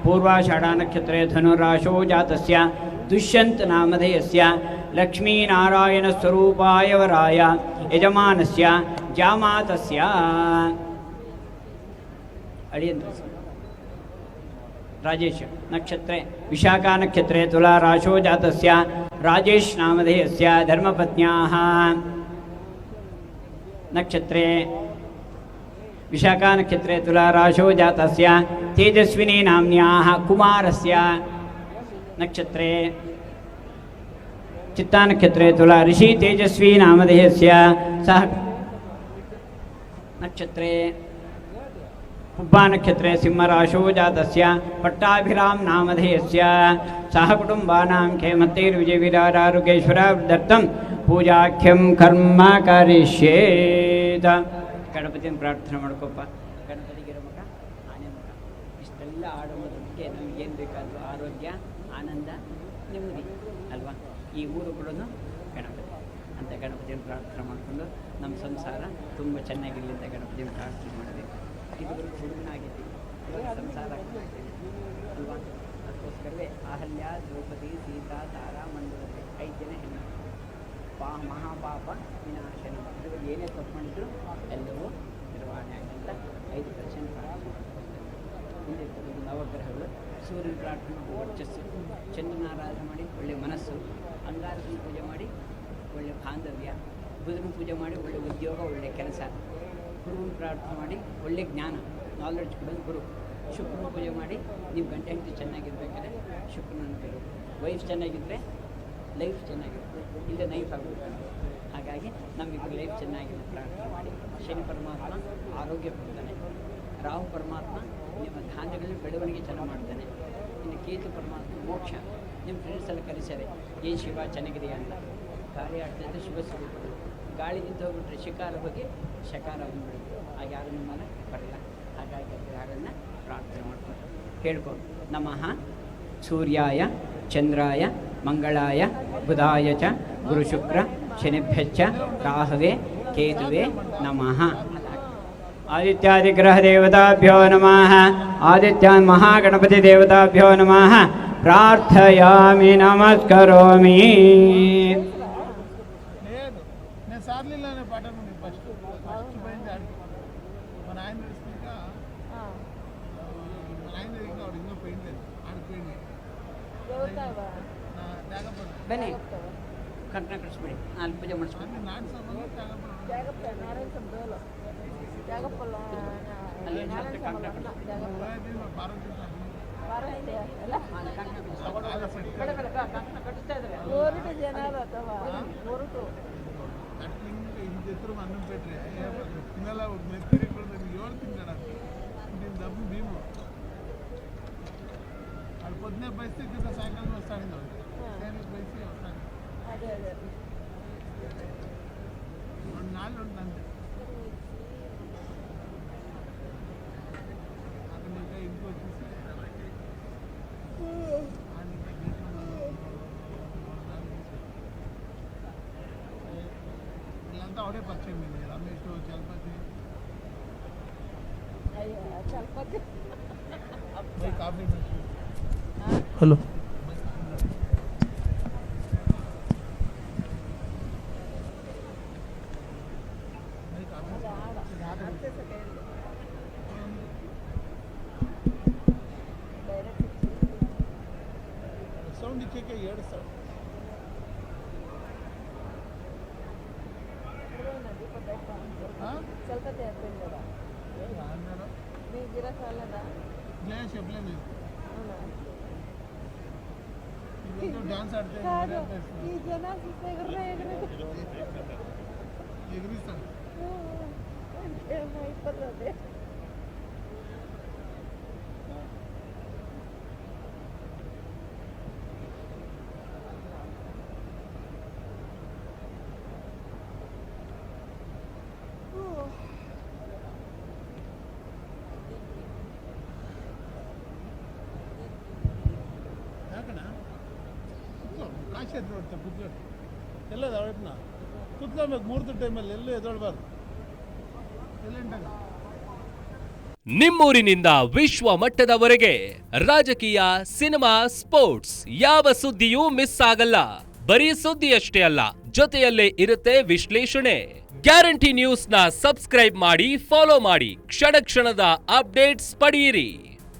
पूर्वाषाढानक्षत्रे धनुराशो जातस्य दुष्यन्त नामधेयस्य लक्ष्मीनारायणस्वरूपाय वराय यजमानस्य जामातस्य अडियन्त्र राजेश नक्षत्रे विशाखा नक्षत्रे तुला राशो जातस्य राजेश नामधेयस्य धर्मपत्न्याः नक्षत्रे विशाखा नक्षत्रे तुला राशो जातस्य तेजस्विनी नाम्न्याः कुमारस्य नक्षत्रे चित्ता नक्षत्रे तुला ऋषि तेजस्वी नामधेयस्य सह नक्षत्रे पुब्बा नक्षत्रे सिंहराशो जातस्य पट्टाभिराम नामधेयस्य सह कुटुंबानां क्षेमतैर्विजयविरारोग्यैश्वर्यार्थं पूजाख्यं कर्म करिष्येत ಗಣಪತಿಯನ್ನು ಪ್ರಾರ್ಥನೆ ಮಾಡ್ಕೊಪ್ಪ. ಗಣಪತಿಗೆ ಇರಮಕ ಆನಂದ ಇಷ್ಟೆಲ್ಲ ಆಡುವುದಕ್ಕೆ ನಮಗೇನು ಬೇಕಾದರೂ ಆರೋಗ್ಯ ಆನಂದ ನೆಮ್ಮದಿ ಅಲ್ವಾ. ಈ ಊರು ಬಿಡೋದು ಗಣಪತಿ ಅಂತ ಗಣಪತಿಯನ್ನು ಪ್ರಾರ್ಥನೆ ಮಾಡಿಕೊಂಡು ನಮ್ಮ ಸಂಸಾರ ತುಂಬ ಚೆನ್ನಾಗಿರಲಿ ಅಂತ ಗಣಪತಿಯನ್ನು ಪ್ರಾರ್ಥನೆ ಮಾಡಬೇಕು. ಇದುವರೆಗೂ ಹುಡುಗನಾಗಿದ್ದೀವಿ, ಇವಾಗ ಸಂಸಾರ ಅಲ್ವಾ. ಅದಕ್ಕೋಸ್ಕರವೇ ಅಹಲ್ಯ ದ್ರೌಪದಿ ಸೀತಾ ತಾರಾ ಮಂಡಲತೆ 5 ಜನ ಹೆಣ್ಣು ಮಹಾಪಾಪ ವಿನಾಶನ. ಇದ್ರಲ್ಲಿ ಏನೇ ತಪ್ಪು ಮಾಡಿದ್ರು ಎಲ್ಲವೂ ನಿರ್ವಹಣೆ ಆಗಂತ 5% ಪ್ರಾರ್ಥನೆ. ಮುಂದೆ ನವಗ್ರಹಗಳು ಸೂರ್ಯನ ಪ್ರಾರ್ಥನೆ ವರ್ಚಸ್ಸು, ಚಂದ್ರನ ಆರಾಧನೆ ಮಾಡಿ ಒಳ್ಳೆಯ ಮನಸ್ಸು, ಅಂಗಾರಕನ ಪೂಜೆ ಮಾಡಿ ಒಳ್ಳೆಯ ಬಾಂಧವ್ಯ, ಬುಧನ ಪೂಜೆ ಮಾಡಿ ಒಳ್ಳೆಯ ಉದ್ಯೋಗ ಒಳ್ಳೆಯ ಕೆಲಸ, ಗುರುವಿನ ಪ್ರಾರ್ಥನೆ ಮಾಡಿ ಒಳ್ಳೆಯ ಜ್ಞಾನ ನಾಲೆಡ್ಜ್ ಕೊಡೋದು ಗುರು. ಶುಕ್ರನ ಪೂಜೆ ಮಾಡಿ ನೀವು ಗಂಟೆ ಹೆಂಡತಿ ಚೆನ್ನಾಗಿರ್ಬೇಕಾದ್ರೆ ಶುಕ್ರನನ್ನು ಕರಿ. ವೈಫ್ ಚೆನ್ನಾಗಿದ್ದರೆ ಲೈಫ್ ಚೆನ್ನಾಗಿರುತ್ತೆ, ಇಲ್ಲ ನೈಫ್ ಆಗಬೇಕು. ಹಾಗಾಗಿ ನಮಗೆ ಲೈಫ್ ಚೆನ್ನಾಗಿರೋ ಪ್ರಾರ್ಥನೆ ಮಾಡಿ. ಶನಿ ಪರಮಾತ್ಮ ಆರೋಗ್ಯ ಕೊಡ್ತಾನೆ, ರಾಹು ಪರಮಾತ್ಮ ನಿಮ್ಮ ಧಾನ್ಯಗಳಲ್ಲಿ ಬೆಳವಣಿಗೆ ಚೆನ್ನಾಗಿ ಮಾಡ್ತಾನೆ, ಇನ್ನು ಕೇತು ಪರಮಾತ್ಮ ಮೋಕ್ಷ. ನಿಮ್ಮ ಫ್ರೆಂಡ್ಸ್ ಎಲ್ಲ ಕಲಿಸ್ಯಾರೆ ಏನು ಶಿವ ಚೆನ್ನಾಗಿದೆ ಅಂತ. ಗಾಳಿ ಆಡ್ತಾಯಿದ್ರೆ ಶಿವ ಸಿಗುತ್ತದೆ, ಗಾಳಿ ನಿಂತು ಹೋಗ್ಬಿಟ್ರೆ ಶಿಕಾರ ಹೋಗಿ ಶಕಾರ ಬಂದುಬಿಡುತ್ತೆ. ಹಾಗೆ ಯಾರು ನಿಮ್ಮನ್ನು ಬರಲ್ಲ. ಹಾಗಾಗಿ ಹಾಡನ್ನು ಪ್ರಾರ್ಥನೆ ಮಾಡ್ಕೊಂಡು ಹೇಳ್ಕೊಂಡು ನಮಃ ಸೂರ್ಯಾಯ ಚಂದ್ರಾಯ ಮಂಗಳಾಯ ಬುಧಾಯ ಚ ಗುರುಶುಕ್ರ ಶನಿಭ್ಯಶ್ಚ ರಾಹವೇ ಕೇತುವೆ ನಮಃ. ಆದಿತ್ಯಾದಿಗ್ರಹ ದೇವತಾಭ್ಯೋ ನಮಃ. ಆದಿತ್ಯಾನ್ ಮಹಾಗಣಪತಿ ದೇವತಾಭ್ಯೋ ನಮಃ. ಪ್ರಾರ್ಥಯಾಮಿ ನಮಸ್ಕರೋಮಿ. ಬನ್ನಿ ಕರ್ನಾಟಕ ಕಳಿಸ್ಬಿಡಿ, ನಾನು ಪೂಜೆ ಮಾಡಿಸ್ಕೊಂಡು పొద్దునే బయట సాయంకాలం వస్తాడు బయట వస్తాడు. అదే అదే 2 నాళ్ళు ఉంటుంది అక్కడ ఇంకా ఇంటికి వచ్చేసి వీళ్ళంతా ఒకటే పరిచయం మీద Ramesh Chalapathi coffee. Hello sound ఇచ్చాక ఏడుస్తాడు. చెప్పలేదు డాన్స్ ఆడితే ఎగిరిస్తాడు. ಕಾಶಿ ಎದ್ದು ಕೂತ್ಕೊಂಡು ಎಲ್ಲದ ಅವಳನ್ನ ಕೂತ್ಕೊಬೇಕು. 3 ಟೈಮಲ್ಲಿ ಎಲ್ಲೂ ಎದೊಳ್ಬಾರ್ದು. ಎಲ್ಲೆಂಟಾಗ ನಿಮ್ಮೂರಿನಿಂದ ವಿಶ್ವ ಮಟ್ಟದವರೆಗೆ ರಾಜಕೀಯ, ಸಿನಿಮಾ, ಸ್ಪೋರ್ಟ್ಸ್ ಯಾವ ಸುದ್ದಿಯೂ ಮಿಸ್ ಆಗಲ್ಲ. ಬರೀ ಸುದ್ದಿಯಷ್ಟೇ ಅಲ್ಲ, ಜೊತೆಯಲ್ಲೇ ಇರುತ್ತೆ ವಿಶ್ಲೇಷಣೆ. ಗ್ಯಾರಂಟಿ ನ್ಯೂಸ್ ನ ಸಬ್ಸ್ಕ್ರೈಬ್ ಮಾಡಿ, ಫಾಲೋ ಮಾಡಿ, ಕ್ಷಣ ಕ್ಷಣದ ಅಪ್ಡೇಟ್ಸ್ ಪಡೆಯಿರಿ.